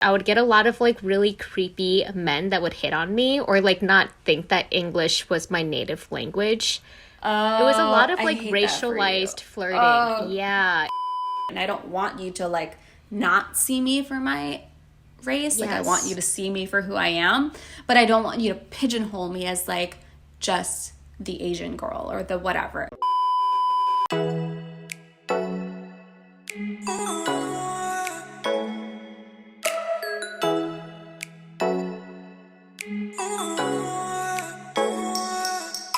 I would get a lot of like really creepy men that would hit on me or like not think that English was my native language. It was a Oh, lot of I like hate that for you. racialized flirting. Oh, Yeah. and I don't want you to like not see me for my race. Like I want you Yes. to see me for who I am, but I don't want you to pigeonhole me as like just the Asian girl or the whatever.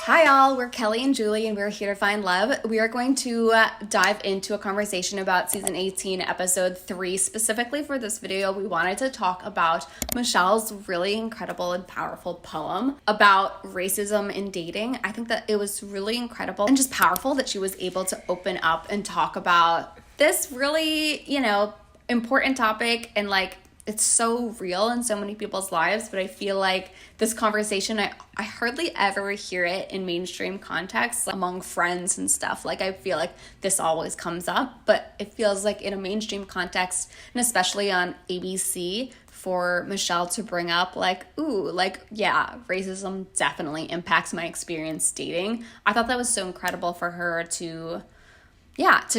Hi, all. We're Kelly and Julie, and we're here to find love. We are going to dive into a conversation about season 18, episode 3. Specifically for this video, we wanted to talk about Michelle's really incredible and powerful poem about racism in dating. I think that it was really incredible and just powerful that she was able to open up and talk about this really, important topic, and like it's so real in so many people's lives. But I feel like this conversation, I hardly ever hear it in mainstream contexts, like among friends and stuff. Like I feel like this always comes up, but it feels like in a mainstream context, and especially on ABC, for Michelle to bring up like, ooh, like, yeah, racism definitely impacts my experience dating. I thought that was so incredible for her to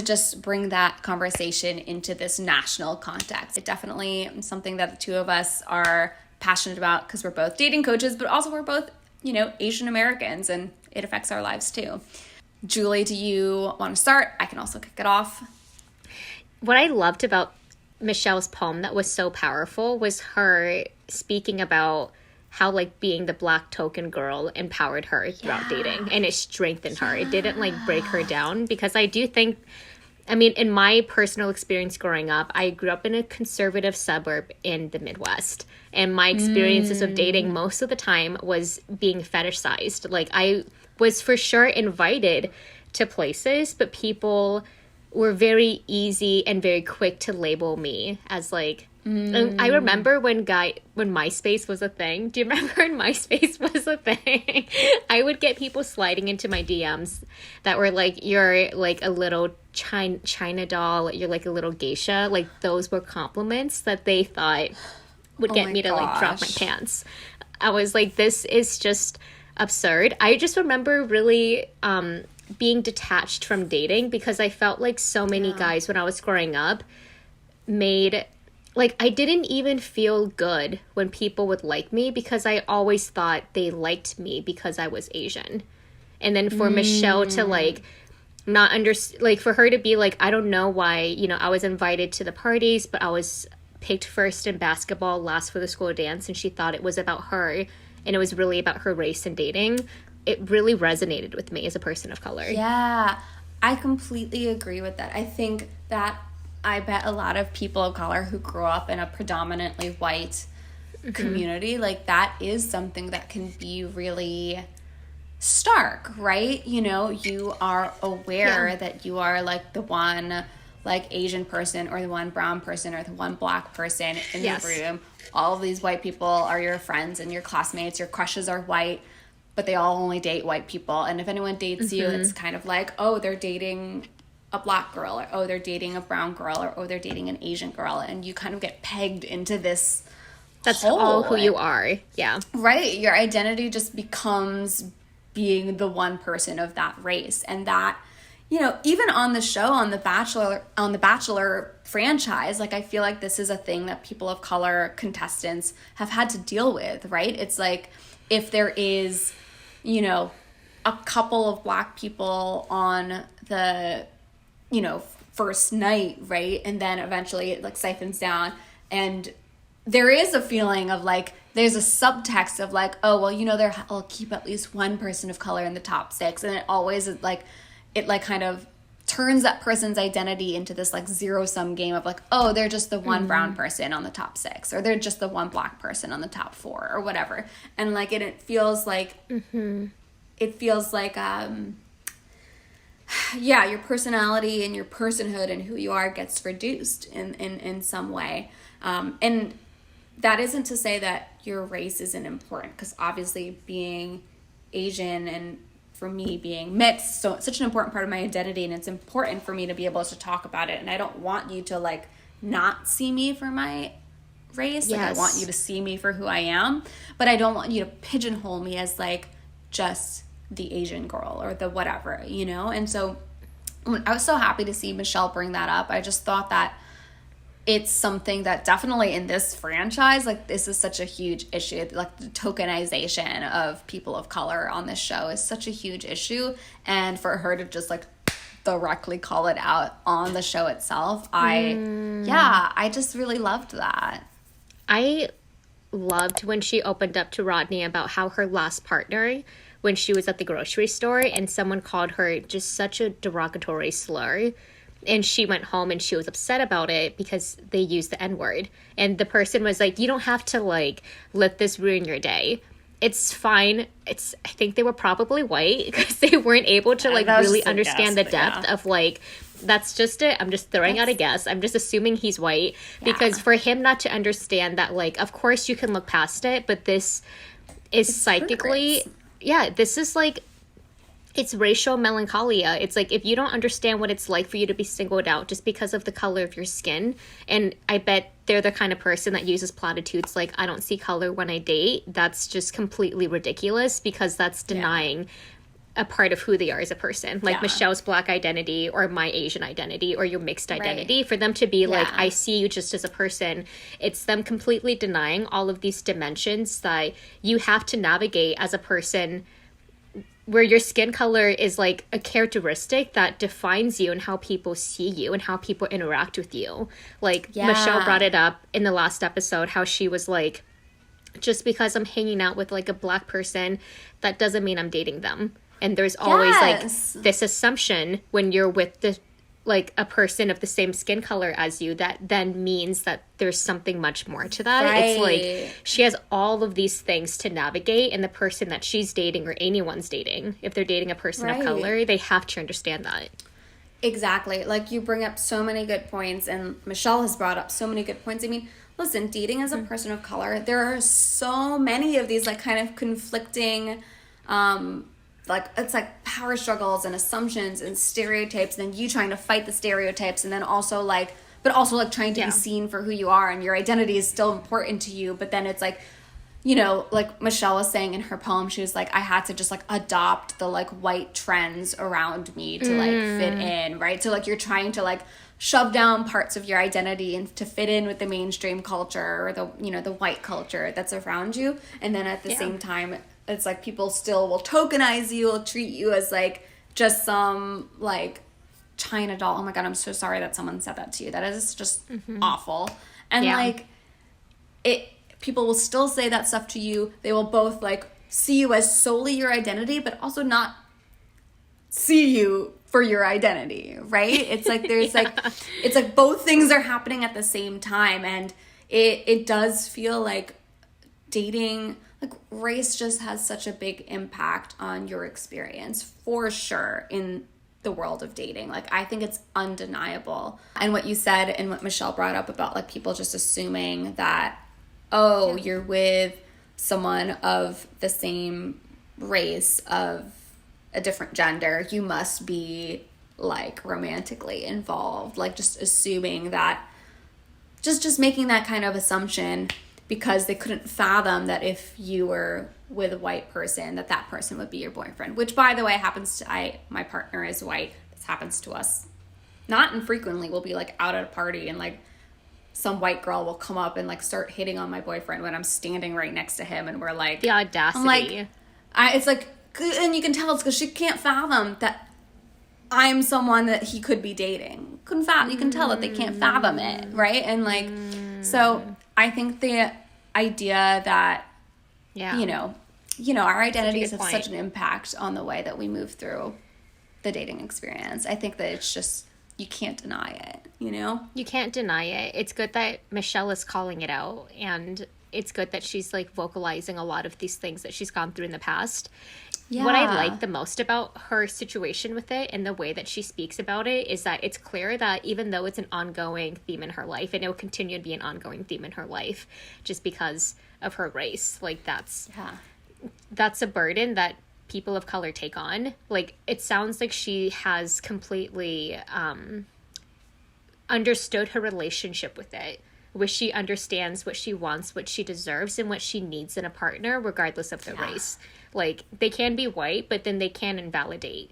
just bring that conversation into this national context. It definitely is something that the two of us are passionate about because we're both dating coaches, but also we're both, Asian Americans, and it affects our lives too. Julie, do you want to start? I can also kick it off. What I loved about Michelle's poem that was so powerful was her speaking about how like being the Black token girl empowered her throughout dating, and it strengthened her. It didn't like break her down, because I do think, I mean, in my personal experience growing up, I grew up in a conservative suburb in the Midwest, and my experiences of dating most of the time was being fetishized. Like I was for sure invited to places, but people were very easy and very quick to label me as like, and I remember when MySpace was a thing. Do you remember when MySpace was a thing? I would get people sliding into my DMs that were like, you're like a little China doll, you're like a little geisha. Like those were compliments that they thought would get me to like drop my pants. I was like, this is just absurd. I just remember really being detached from dating, because I felt like so many guys when I was growing up made... Like, I didn't even feel good when people would like me, because I always thought they liked me because I was Asian. And then for Michelle to, like, not like, for her to be like, I don't know why, I was invited to the parties, but I was picked first in basketball, last for the school dance, and she thought it was about her, and it was really about her race and dating. It really resonated with me as a person of color. Yeah, I completely agree with that. I think that I bet a lot of people of color who grow up in a predominantly white community, like that is something that can be really stark, right? You are aware that you are like the one like Asian person or the one brown person or the one Black person in the room. All of these white people are your friends and your classmates, your crushes are white, but they all only date white people. And if anyone dates you, it's kind of like, oh, they're dating a Black girl, or oh, they're dating a brown girl, or oh, they're dating an Asian girl, and you kind of get pegged into this That's hole. all who you are. Yeah. Right. Your identity just becomes being the one person of that race. And that, even on the show, on the Bachelor franchise, like I feel like this is a thing that people of color contestants have had to deal with, right? It's like if there is, a couple of Black people on the first night, right? And then eventually it like siphons down, and there is a feeling of like, there's a subtext of like, oh, well, I'll keep at least one person of color in the top 6. And it always like, it like kind of turns that person's identity into this like zero-sum game of like, oh, they're just the one brown person on the top 6, or they're just the one Black person on the top 4, or whatever. And like, it feels like, yeah, your personality and your personhood and who you are gets reduced in some way. And that isn't to say that your race isn't important, because obviously being Asian, and for me being mixed, so it's such an important part of my identity, and it's important for me to be able to talk about it. And I don't want you to like not see me for my race. Like, I want you to see me for who I am, but I don't want you to pigeonhole me as like just the Asian girl or the whatever, you know? And so I was so happy to see Michelle bring that up. I just thought that it's something that definitely in this franchise, like, this is such a huge issue. Like, the tokenization of people of color on this show is such a huge issue. And for her to just like directly call it out on the show itself, I just really loved that. I loved when she opened up to Rodney about how her last partner, when she was at the grocery store and someone called her just such a derogatory slur, and she went home and she was upset about it because they used the N-word. And the person was like, you don't have to like let this ruin your day. It's fine. I think they were probably white because they weren't able to like really understand the depth of like, that's just it. I'm just throwing out a guess. I'm just assuming he's white because for him not to understand that, like, of course you can look past it, but this is psychically, this is like, it's racial melancholia. It's like, if you don't understand what it's like for you to be singled out just because of the color of your skin, and I bet they're the kind of person that uses platitudes like, I don't see color when I date, that's just completely ridiculous because that's denying a part of who they are as a person. Like Michelle's Black identity or my Asian identity or your mixed identity. For them to be like, I see you just as a person, it's them completely denying all of these dimensions that you have to navigate as a person, where your skin color is like a characteristic that defines you and how people see you and how people interact with you. Like Michelle brought it up in the last episode, how she was like, just because I'm hanging out with like a Black person, that doesn't mean I'm dating them. And there's always like this assumption when you're with the like a person of the same skin color as you, that then means that there's something much more to that. It's like she has all of these things to navigate, and the person that she's dating or anyone's dating, if they're dating a person of color, they have to understand that. Exactly. Like, you bring up so many good points, and Michelle has brought up so many good points. I mean, listen, dating as a person of color, there are so many of these like kind of conflicting like, it's like power struggles and assumptions and stereotypes, and then you trying to fight the stereotypes, and then also like, but also like trying to be seen for who you are, and your identity is still important to you. But then it's like, you know, like Michelle was saying in her poem, she was like, I had to just like adopt the like white trends around me to like fit in, right? So like, you're trying to like shove down parts of your identity and to fit in with the mainstream culture or the, you know, the white culture that's around you. And then at the same time, it's like people still will tokenize you, will treat you as like just some like China doll. Oh my God, I'm so sorry that someone said that to you. That is just awful. And like, people will still say that stuff to you. They will both like see you as solely your identity, but also not see you for your identity, right? It's like there's like, it's like both things are happening at the same time. And it does feel like dating, like, race just has such a big impact on your experience, for sure, in the world of dating. Like, I think it's undeniable. And what you said and what Michelle brought up about like people just assuming that, you're with someone of the same race, of a different gender, you must be like romantically involved, like just assuming that, just making that kind of assumption, because they couldn't fathom that if you were with a white person, that person would be your boyfriend. Which, by the way, happens to my partner is white. This happens to us not infrequently. We'll be like out at a party, and like some white girl will come up and like start hitting on my boyfriend when I'm standing right next to him, and we're like, the audacity. I'm like, it's like, and you can tell it's because she can't fathom that I'm someone that he could be dating. Couldn't fathom. You can tell that they can't fathom it, right? And like, so I think the idea that, you know, our identities have such an impact on the way that we move through the dating experience. I think that it's just, you can't deny it, you know? You can't deny it. It's good that Michelle is calling it out, and it's good that she's like vocalizing a lot of these things that she's gone through in the past. Yeah. What I like the most about her situation with it and the way that she speaks about it is that it's clear that even though it's an ongoing theme in her life, and it will continue to be an ongoing theme in her life just because of her race, like that's a burden that people of color take on. Like, it sounds like she has completely understood her relationship with it. where she understands what she wants, what she deserves, and what she needs in a partner, regardless of their race. Like, they can be white, but then they can invalidate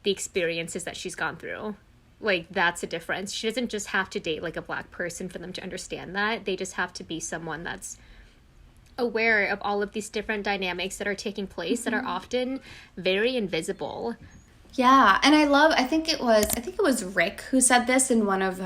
the experiences that she's gone through. Like, that's a difference. She doesn't just have to date, like, a Black person for them to understand that. They just have to be someone that's aware of all of these different dynamics that are taking place that are often very invisible. Yeah, and I think it was Rick who said this in one of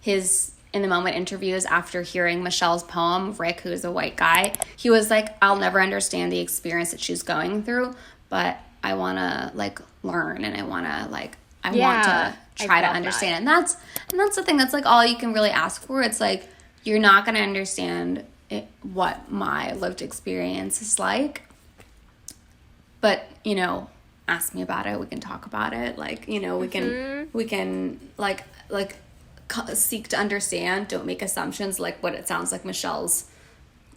his in the moment interviews after hearing Michelle's poem. Rick, who is a white guy, he was like, I'll never understand the experience that she's going through, but I want to like learn, and I want to try to understand. That. And that's the thing. That's like all you can really ask for. It's like, you're not going to understand what my lived experience is like, but, you know, ask me about it. We can talk about it. Like, you know, we can like seek to understand. Don't make assumptions. Like what it sounds like Michelle's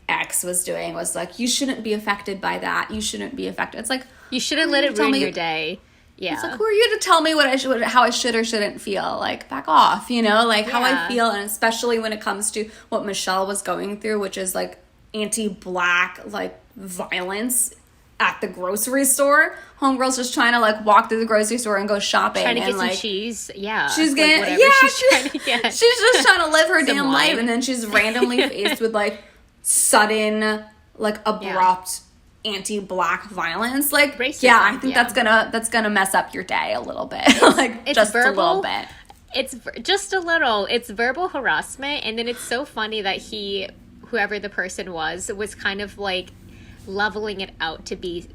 ex was doing was like, you shouldn't be affected by that. You shouldn't be affected. It's like, you shouldn't let it ruin your day. Yeah. It's like, who are you to tell me how I should or shouldn't feel? Like, back off, you know, like how I feel. And especially when it comes to what Michelle was going through, which is like anti-Black, like violence at the grocery store. Homegirl's just trying to like walk through the grocery store and go shopping. Trying to get like, some cheese. Yeah. She's getting, like whatever she's trying to get. She's just trying to live her damn wine. life. And then she's randomly faced with like sudden, like abrupt anti-Black violence. Like, racism, I think that's gonna mess up your day a little bit. Like, it's just verbal, a little bit. It's just a little. It's verbal harassment. And then it's so funny that whoever the person was kind of like leveling it out to be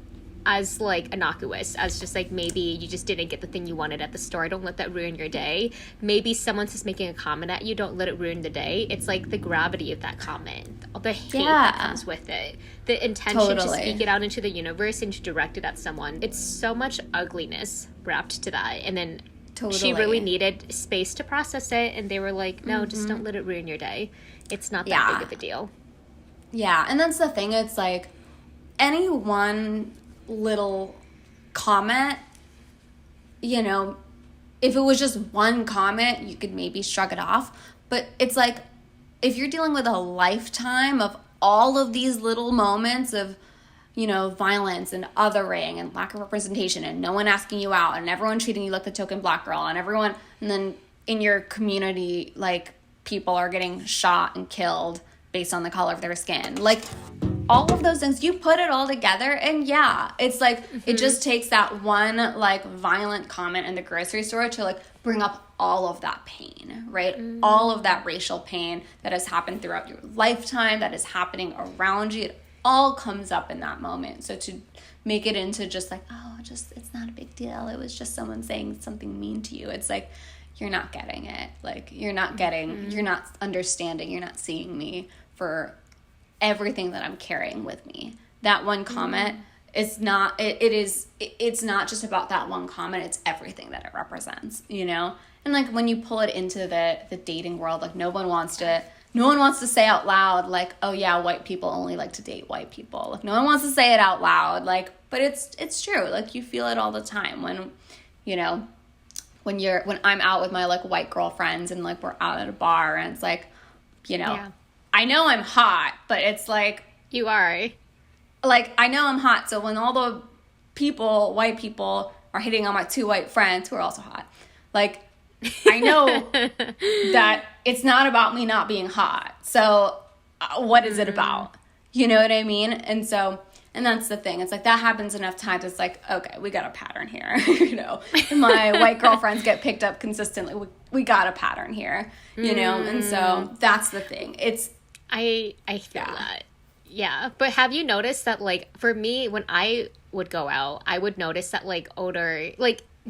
as like innocuous as just like, maybe you just didn't get the thing you wanted at the store. Don't let that ruin your day. Maybe someone's just making a comment at you. Don't let it ruin the day. It's like the gravity of that comment, all the hate that comes with it, the intention to speak it out into the universe and to direct it at someone. It's so much ugliness wrapped to that. And then she really needed space to process it, and they were like, no, just don't let it ruin your day. It's not that big of a deal. Yeah, and that's the thing. It's like, any one little comment, you know, if it was just one comment, you could maybe shrug it off. But it's like, if you're dealing with a lifetime of all of these little moments of, you know, violence and othering and lack of representation and no one asking you out and everyone treating you like the token Black girl and then in your community, like, people are getting shot and killed based on the color of their skin. Like, all of those things, you put it all together, and it's like, it just takes that one, like, violent comment in the grocery store to, like, bring up all of that pain, right? All of that racial pain that has happened throughout your lifetime, that is happening around you. It all comes up in that moment. So to make it into just like, it's not a big deal. It was just someone saying something mean to you. It's like, you're not getting it. Like, you're not getting, you're not understanding, you're not seeing me for everything that I'm carrying with me. That one comment is not, it's not just about that one comment, it's everything that it represents, you know? And like, when you pull it into the dating world, like, no one wants to say out loud, like, oh yeah, white people only like to date white people. Like, no one wants to say it out loud, like, but it's true. Like, you feel it all the time when, you know, when I'm out with my like white girlfriends and like we're out at a bar and it's like, you know, I know I'm hot, but it's like, you are. Like, I know I'm hot, so when all the white people are hitting on my two white friends who are also hot, like, I know that it's not about me not being hot. So what is it about? You know what I mean? And that's the thing. It's like, that happens enough times. It's like, okay, we got a pattern here. You know, my white girlfriends get picked up consistently. We got a pattern here, you know? And so that's the thing. I feel that. Yeah. But have you noticed that, like, for me, when I would go out, I would notice that, like,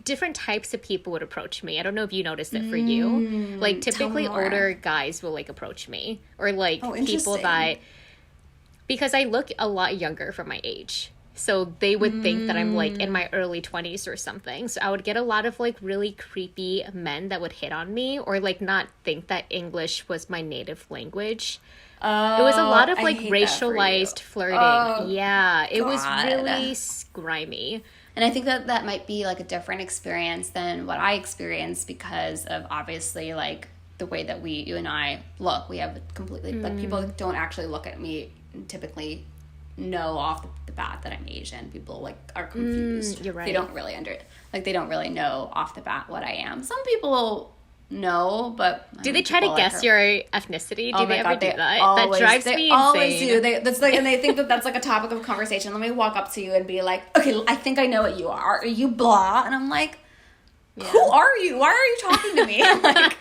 different types of people would approach me. I don't know if you noticed it for you. Like, typically older guys will, like, approach me. Or, like, people that... Because I look a lot younger for my age. So they would think that I'm, like, in my early 20s or something. So I would get a lot of, like, really creepy men that would hit on me. Or, like, not think that English was my native language. It was a lot of, like, racialized flirting. It was really grimy. And I think that might be, like, a different experience than what I experienced because of, obviously, like, the way that you and I look. We have completely, like, people that don't actually look at me typically know off the bat that I'm Asian. People, like, are confused. You're right. They don't really they don't really know off the bat what I am. Some people know, but do they try to guess your ethnicity? Do they ever do that? Always, that drives me insane. Always do. And they think that that's like a topic of conversation. Let me walk up to you and be like, okay, I think I know what you are. Are you blah? And I'm like, who are you? Why are you talking to me? Like,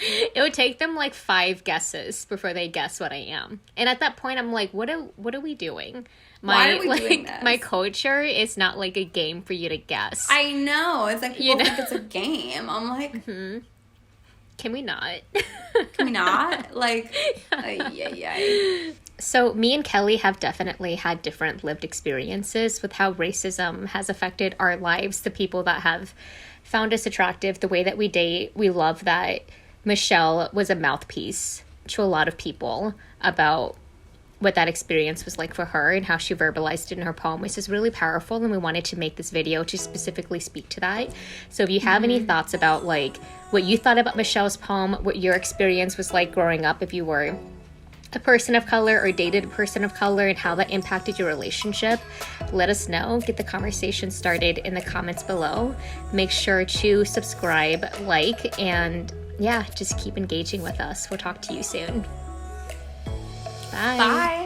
it would take them like 5 guesses before they guess what I am. And at that point, I'm like, what are we doing? Why are we doing this? My culture is not like a game for you to guess. I know. It's like people think it's a game. I'm like, can we not? Can we not? Like, yeah. So me and Kelly have definitely had different lived experiences with how racism has affected our lives, the people that have found us attractive, the way that we date. We love that Michelle was a mouthpiece to a lot of people about what that experience was like for her and how she verbalized it in her poem, which is really powerful, and we wanted to make this video to specifically speak to that. So if you have any thoughts about like what you thought about Michelle's poem, what your experience was like growing up if you were a person of color or dated a person of color, and how that impacted your relationship, let us know. Get the conversation started in the comments below. Make sure to subscribe, like, and yeah, just keep engaging with us. We'll talk to you soon. Bye.